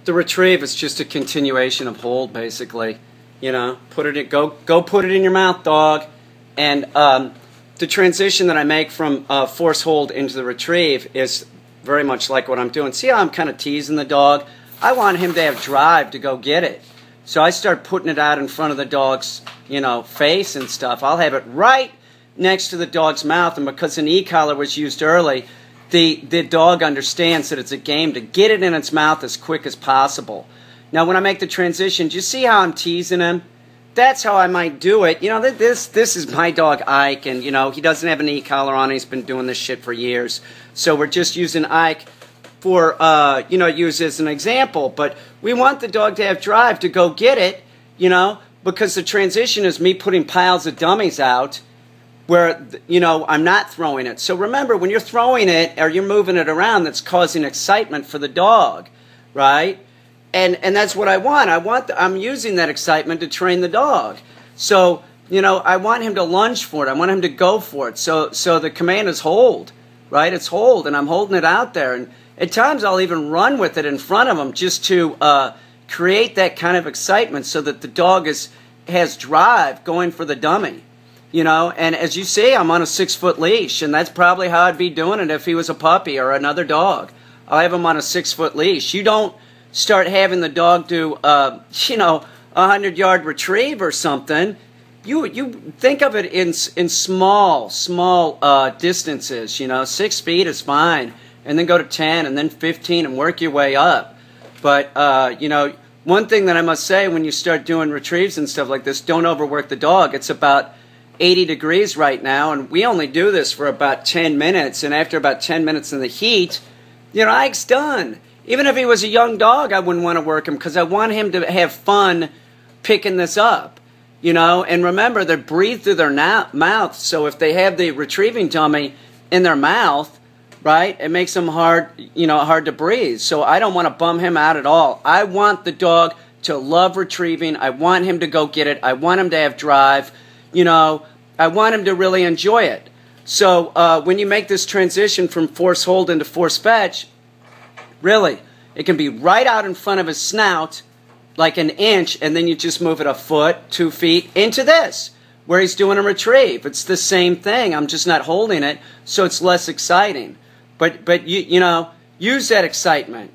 The retrieve is just a continuation of hold, basically. You know, put it in, go put it in your mouth, dog. And the transition that I make from force hold into the retrieve is very much like what I'm doing. See how I'm kind of teasing the dog? I want him to have drive to go get it. So I start putting it out in front of the dog's, you know, face and stuff. I'll have it right next to the dog's mouth, and because an e-collar was used early, the dog understands that it's a game to get it in its mouth as quick as possible. Now, when I make the transition, do you see how I'm teasing him? That's how I might do it. You know, this is my dog Ike, and, you know, he doesn't have an e-collar on. He's been doing this shit for years. So we're just using Ike for, you know, use as an example. But we want the dog to have drive to go get it, you know, because the transition is me putting piles of dummies out where, you know, I'm not throwing it. So remember, when you're throwing it or you're moving it around, that's causing excitement for the dog, right? And that's what I want. I'm using that excitement to train the dog. So, you know, I want him to lunge for it. I want him to go for it. So the command is hold, right? It's hold, and I'm holding it out there. And at times I'll even run with it in front of him just to create that kind of excitement so that the dog has drive going for the dummy. You know, and as you see, I'm on a 6-foot leash, and that's probably how I'd be doing it if he was a puppy or another dog. I'll have him on a 6-foot leash. You don't start having the dog do, you know, a 100-yard retrieve or something. You think of it in small distances. You know, 6 feet is fine, and then go to 10, and then 15, and work your way up. But you know, one thing that I must say when you start doing retrieves and stuff like this, don't overwork the dog. It's about 80 degrees right now, and we only do this for about 10 minutes, and after about 10 minutes in the heat, you know, Ike's done. Even if he was a young dog, I wouldn't want to work him because I want him to have fun picking this up, you know. And remember, they breathe through their mouth, so if they have the retrieving dummy in their mouth, right, it makes them hard, you know, hard to breathe. So I don't want to bum him out at all. I want the dog to love retrieving. I want him to go get it. I want him to have drive. You know, I want him to really enjoy it. So when you make this transition from force hold into force fetch, really, it can be right out in front of his snout, like an inch, and then you just move it a foot, 2 feet, into this, where he's doing a retrieve. It's the same thing. I'm just not holding it, so it's less exciting. But you know, use that excitement.